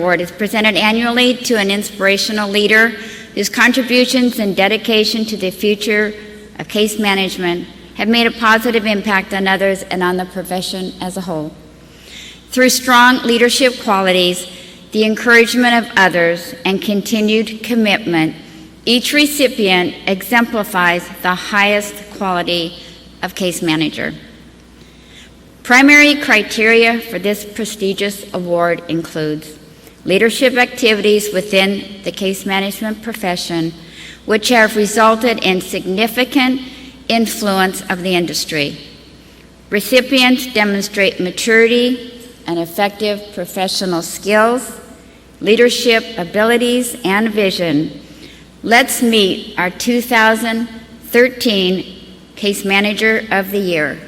Award is presented annually to an inspirational leader whose contributions and dedication to the future of case management have made a positive impact on others and on the profession as a whole. Through strong leadership qualities, the encouragement of others, and continued commitment, each recipient exemplifies the highest quality of case manager. Primary criteria for this prestigious award includes leadership activities within the case management profession, which have resulted in significant influence of the industry. Recipients demonstrate maturity and effective professional skills, leadership abilities, and vision. Let's meet our 2013 Case Manager of the Year.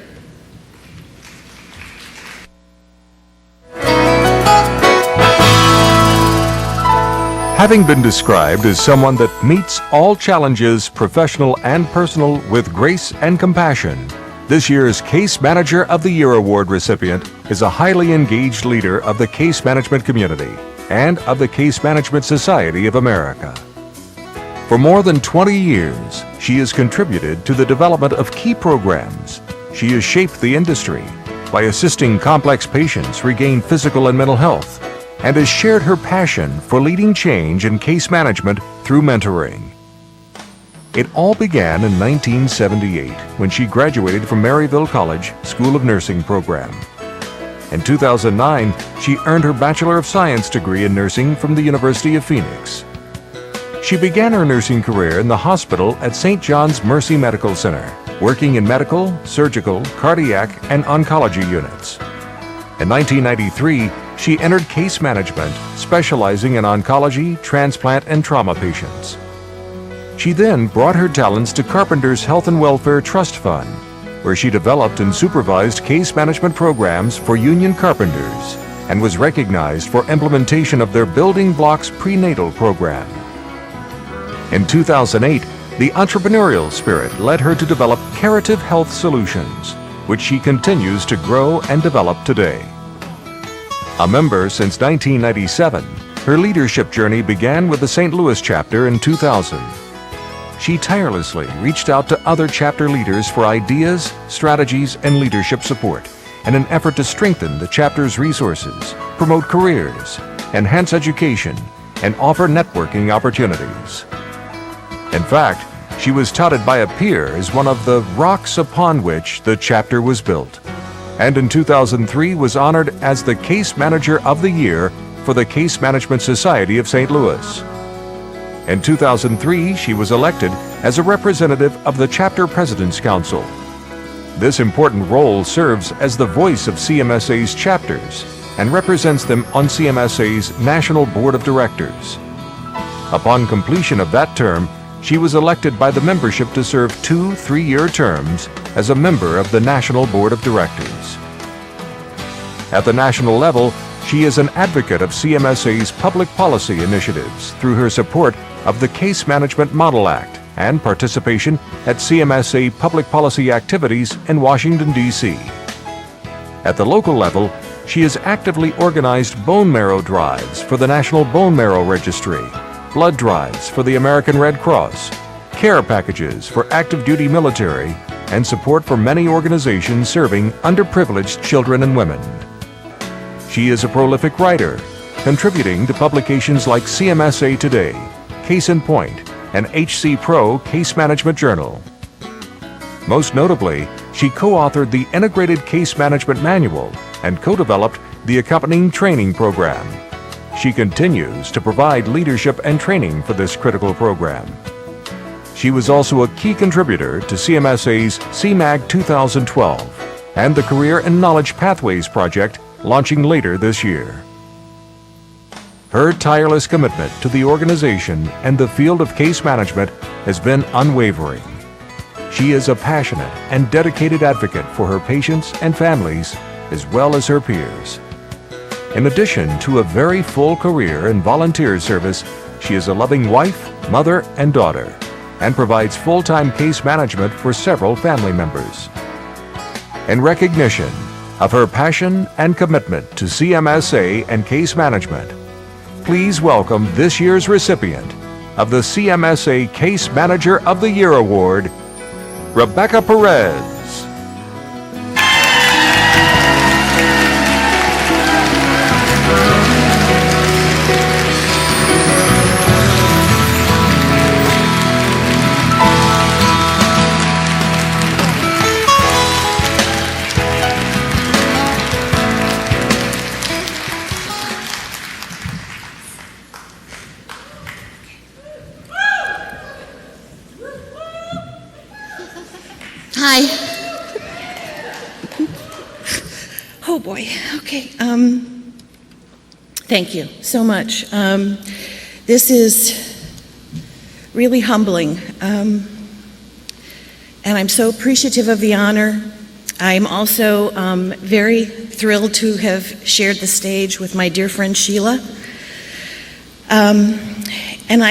Having been described as someone that meets all challenges, professional and personal, with grace and compassion, this year's Case Manager of the Year Award recipient is a highly engaged leader of the case management community and of the Case Management Society of America. For more than 20 years, she has contributed to the development of key programs. She has shaped the industry by assisting complex patients regain physical and mental health, and has shared her passion for leading change in case management through mentoring. It all began in 1978 when she graduated from Maryville College School of Nursing program. In 2009, she earned her Bachelor of Science degree in nursing from the University of Phoenix. She began her nursing career in the hospital at St. John's Mercy Medical Center, working in medical, surgical, cardiac, and oncology units. In 1993, she entered case management, specializing in oncology, transplant, and trauma patients. She then brought her talents to Carpenter's Health and Welfare Trust Fund, where she developed and supervised case management programs for union carpenters and was recognized for implementation of their Building Blocks prenatal program. In 2008, the entrepreneurial spirit led her to develop Curative Health Solutions, which she continues to grow and develop today. A member since 1997, her leadership journey began with the St. Louis chapter in 2000. She tirelessly reached out to other chapter leaders for ideas, strategies, and leadership support in an effort to strengthen the chapter's resources, promote careers, enhance education, and offer networking opportunities. In fact, she was touted by a peer as one of the rocks upon which the chapter was built, and in 2003 was honored as the Case Manager of the Year for the Case Management Society of St. Louis. In 2003, she was elected as a representative of the Chapter President's Council. This important role serves as the voice of CMSA's chapters and represents them on CMSA's National Board of Directors. Upon completion of that term, she was elected by the membership to serve 2 3-year terms as a member of the National Board of Directors. At the national level, she is an advocate of CMSA's public policy initiatives through her support of the Case Management Model Act and participation at CMSA public policy activities in Washington, D.C. At the local level, she has actively organized bone marrow drives for the National Bone Marrow Registry, blood drives for the American Red Cross, care packages for active duty military, and support for many organizations serving underprivileged children and women. She is a prolific writer, contributing to publications like CMSA Today, Case in Point, and HC Pro Case Management Journal. Most notably, she co-authored the Integrated Case Management Manual and co-developed the accompanying training program. She continues to provide leadership and training for this critical program. She was also a key contributor to CMSA's CMAG 2012 and the Career and Knowledge Pathways project launching later this year. Her tireless commitment to the organization and the field of case management has been unwavering. She is a passionate and dedicated advocate for her patients and families, as well as her peers. In addition to a very full career in volunteer service, she is a loving wife, mother, and daughter, and provides full-time case management for several family members. In recognition of her passion and commitment to CMSA and case management, please welcome this year's recipient of the CMSA Case Manager of the Year Award, Rebecca Perez. Hi. Oh boy, okay. Thank you so much. This is really humbling, and I'm so appreciative of the honor. I'm also very thrilled to have shared the stage with my dear friend Sheila. And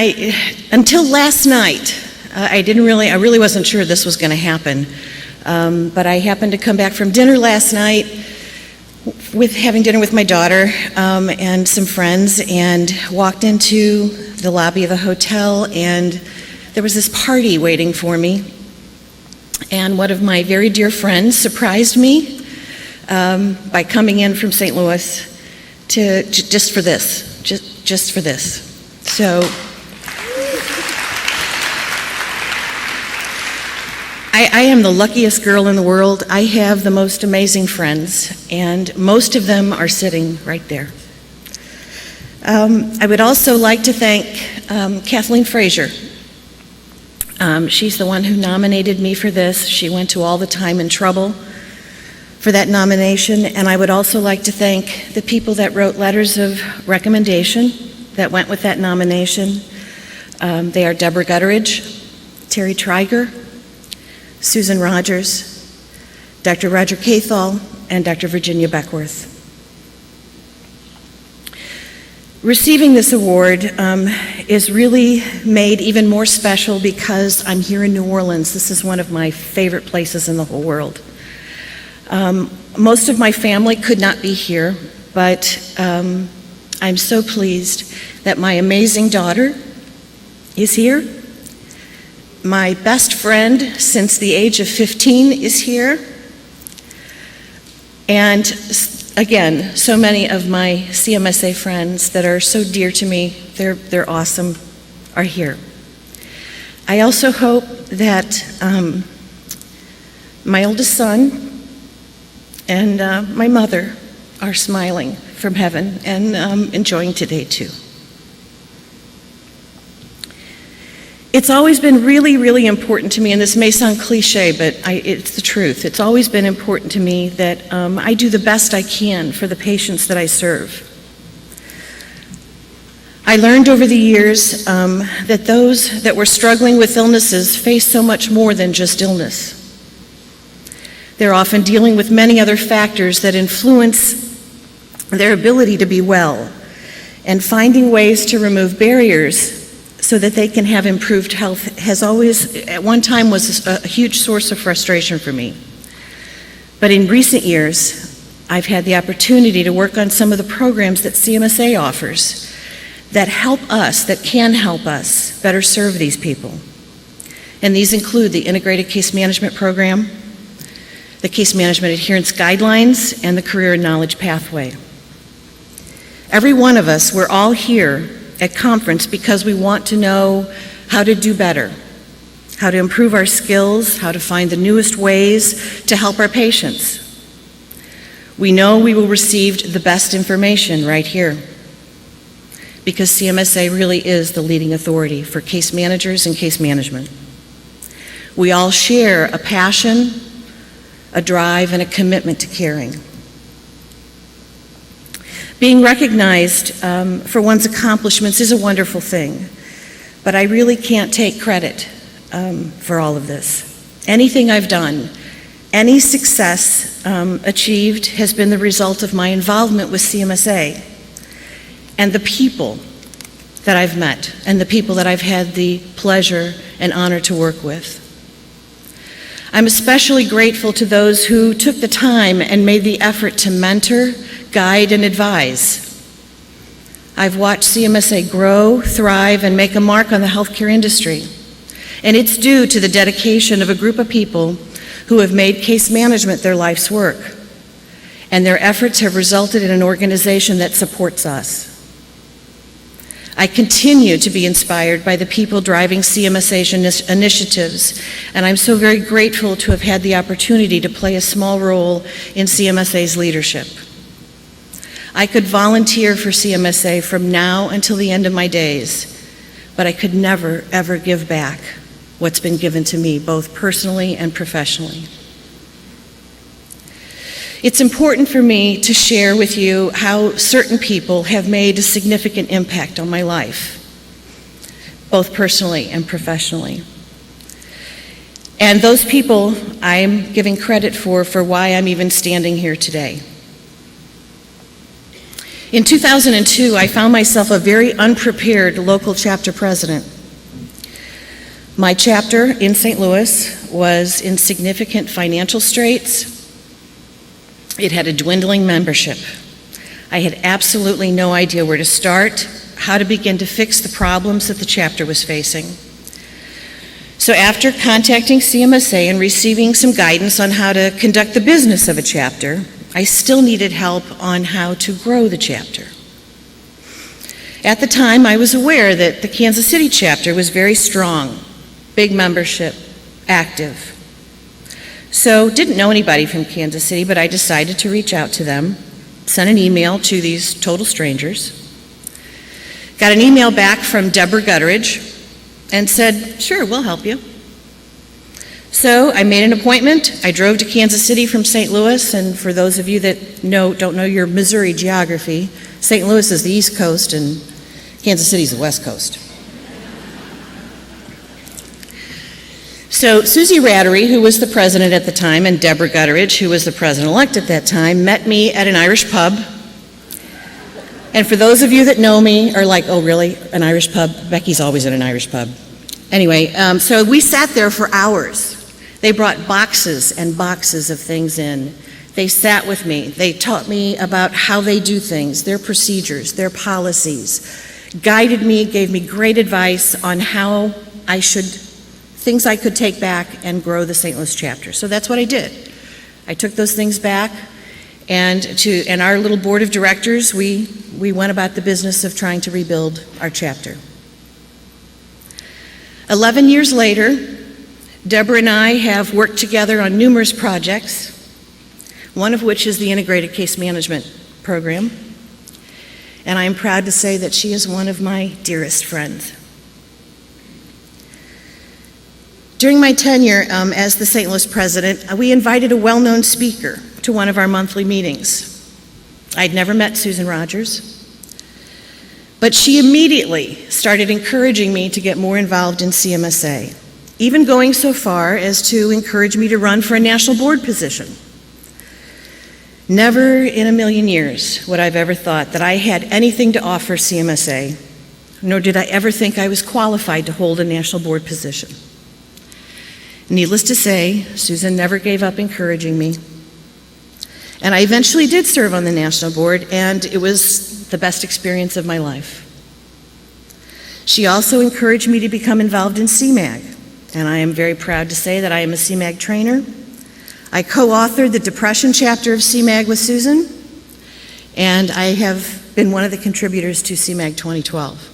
until last night, I really wasn't sure this was going to happen, but I happened to come back from dinner last night, having dinner with my daughter and some friends, and walked into the lobby of the hotel, and there was this party waiting for me, and one of my very dear friends surprised me by coming in from St. Louis just for this. So I am the luckiest girl in the world. I have the most amazing friends, and most of them are sitting right there. I would also like to thank Kathleen Frazier. She's the one who nominated me for this. She went to all the time and trouble for that nomination, and I would also like to thank the people that wrote letters of recommendation that went with that nomination. They are Deborah Gutteridge, Terry Triger, Susan Rogers, Dr. Roger Cathall, and Dr. Virginia Beckworth. Receiving this award is really made even more special because I'm here in New Orleans. This is one of my favorite places in the whole world. Most of my family could not be here, but I'm so pleased that my amazing daughter is here. My best friend since the age of 15 is here. And again, so many of my CMSA friends that are so dear to me, they're awesome, are here. I also hope that my oldest son and my mother are smiling from heaven and enjoying today too. It's always been really, really important to me, and this may sound cliche, but it's the truth. It's always been important to me that I do the best I can for the patients that I serve. I learned over the years that those that were struggling with illnesses face so much more than just illness. They're often dealing with many other factors that influence their ability to be well, and finding ways to remove barriers so that they can have improved health has always, at one time, was a huge source of frustration for me. But in recent years, I've had the opportunity to work on some of the programs that CMSA offers that help us, that can help us better serve these people. And these include the Integrated Case Management Program, the Case Management Adherence Guidelines, and the Career and Knowledge Pathway. Every one of us, we're all here at conference because we want to know how to do better, how to improve our skills, how to find the newest ways to help our patients. We know we will receive the best information right here because CMSA really is the leading authority for case managers and case management. We all share a passion, a drive, and a commitment to caring. Being recognized for one's accomplishments is a wonderful thing, but I really can't take credit for all of this. Anything I've done, any success achieved has been the result of my involvement with CMSA and the people that I've met and the people that I've had the pleasure and honor to work with. I'm especially grateful to those who took the time and made the effort to mentor, guide, and advise. I've watched CMSA grow, thrive, and make a mark on the healthcare industry. And it's due to the dedication of a group of people who have made case management their life's work. And their efforts have resulted in an organization that supports us. I continue to be inspired by the people driving CMSA's initiatives, and I'm so very grateful to have had the opportunity to play a small role in CMSA's leadership. I could volunteer for CMSA from now until the end of my days, but I could never, ever give back what's been given to me, both personally and professionally. It's important for me to share with you how certain people have made a significant impact on my life, both personally and professionally. And those people I'm giving credit for why I'm even standing here today. In 2002, I found myself a very unprepared local chapter president. My chapter in St. Louis was in significant financial straits. It had a dwindling membership. I had absolutely no idea where to start, how to begin to fix the problems that the chapter was facing. So after contacting CMSA and receiving some guidance on how to conduct the business of a chapter, I still needed help on how to grow the chapter. At the time, I was aware that the Kansas City chapter was very strong, big membership, active. So didn't know anybody from Kansas City, but I decided to reach out to them, sent an email to these total strangers, got an email back from Deborah Gutteridge, and said, sure, we'll help you. So I made an appointment. I drove to Kansas City from St. Louis, and for those of you that don't know your Missouri geography, St. Louis is the East Coast and Kansas City is the West Coast. So Susie Rattery, who was the president at the time, and Deborah Gutteridge, who was the president-elect at that time, met me at an Irish pub. And for those of you that know me are like, oh really, an Irish pub? Becky's always at an Irish pub. Anyway, so we sat there for hours. They brought boxes and boxes of things in. They sat with me. They taught me about how they do things, their procedures, their policies, guided me, gave me great advice on how things I could take back and grow the St. Louis chapter. So that's what I did. I took those things back, and our little board of directors, we went about the business of trying to rebuild our chapter. 11 years later, Deborah and I have worked together on numerous projects, one of which is the Integrated Case Management Program, and I am proud to say that she is one of my dearest friends. During my tenure as the St. Louis president, we invited a well-known speaker to one of our monthly meetings. I'd never met Susan Rogers, but she immediately started encouraging me to get more involved in CMSA, even going so far as to encourage me to run for a national board position. Never in a million years would I've ever thought that I had anything to offer CMSA, nor did I ever think I was qualified to hold a national board position. Needless to say, Susan never gave up encouraging me. And I eventually did serve on the national board, and it was the best experience of my life. She also encouraged me to become involved in CMAG, and I am very proud to say that I am a CMAG trainer. I co-authored the Depression chapter of CMAG with Susan, and I have been one of the contributors to CMAG 2012.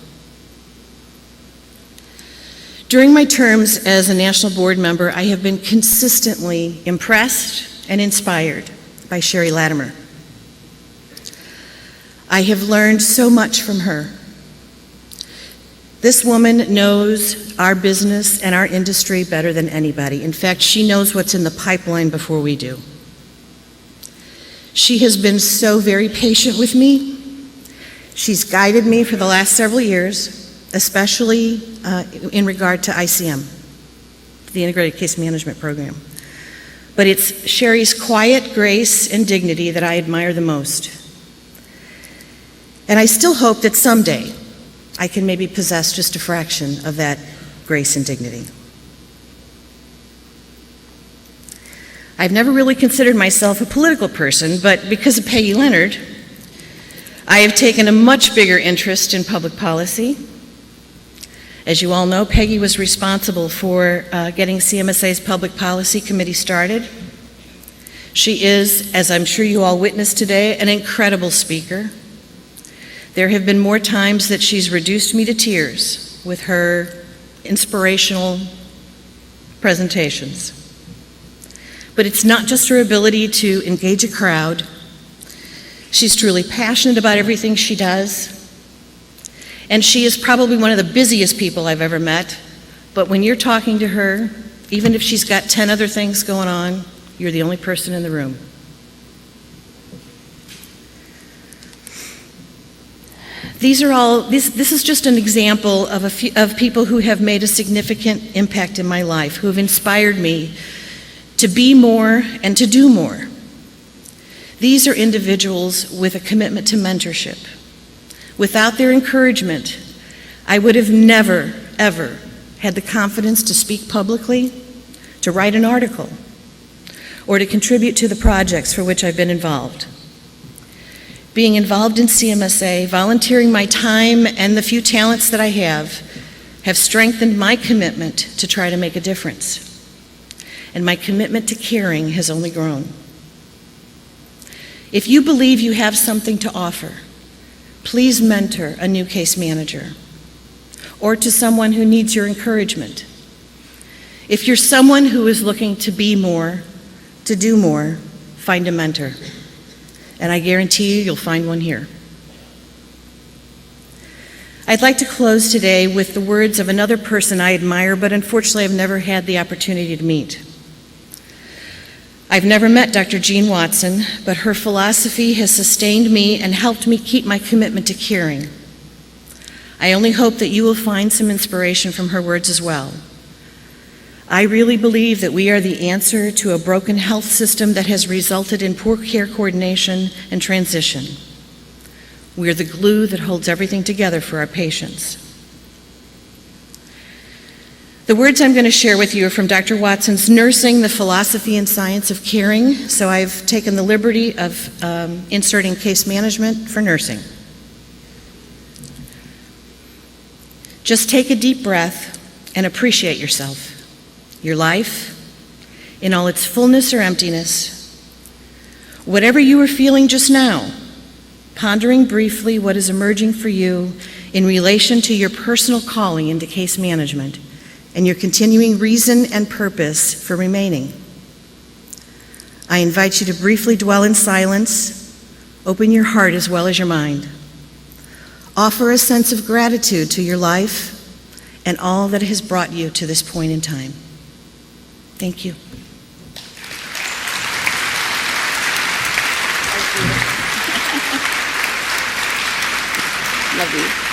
During my terms as a national board member, I have been consistently impressed and inspired by Sherry Latimer. I have learned so much from her. This woman knows our business and our industry better than anybody. In fact, she knows what's in the pipeline before we do. She has been so very patient with me. She's guided me for the last several years, especially in regard to ICM, the Integrated Case Management Program. But it's Sherry's quiet grace and dignity that I admire the most. And I still hope that someday I can maybe possess just a fraction of that grace and dignity. I've never really considered myself a political person, but because of Peggy Leonard, I have taken a much bigger interest in public policy. As you all know, Peggy was responsible for getting CMSA's Public Policy Committee started. She is, as I'm sure you all witnessed today, an incredible speaker. There have been more times that she's reduced me to tears with her inspirational presentations. But it's not just her ability to engage a crowd. She's truly passionate about everything she does. And she is probably one of the busiest people I've ever met. But when you're talking to her, even if she's got 10 other things going on, you're the only person in the room. This is just an example of people who have made a significant impact in my life, who have inspired me to be more and to do more. These are individuals with a commitment to mentorship. Without their encouragement, I would have never, ever had the confidence to speak publicly, to write an article, or to contribute to the projects for which I've been involved. Being involved in CMSA, volunteering my time and the few talents that I have strengthened my commitment to try to make a difference. And my commitment to caring has only grown. If you believe you have something to offer, please mentor a new case manager or to someone who needs your encouragement. If you're someone who is looking to be more, to do more, find a mentor. And I guarantee you'll find one here. I'd like to close today with the words of another person I admire, but unfortunately I've never had the opportunity to meet. I've never met Dr. Jean Watson, but her philosophy has sustained me and helped me keep my commitment to caring. I only hope that you will find some inspiration from her words as well. I really believe that we are the answer to a broken health system that has resulted in poor care coordination and transition. We are the glue that holds everything together for our patients. The words I'm going to share with you are from Dr. Watson's Nursing, the Philosophy and Science of Caring, so I've taken the liberty of inserting case management for nursing. Just take a deep breath and appreciate yourself, your life, in all its fullness or emptiness. Whatever you are feeling just now, pondering briefly what is emerging for you in relation to your personal calling into case management and your continuing reason and purpose for remaining. I invite you to briefly dwell in silence, open your heart as well as your mind. Offer a sense of gratitude to your life and all that has brought you to this point in time. Thank you. Love you.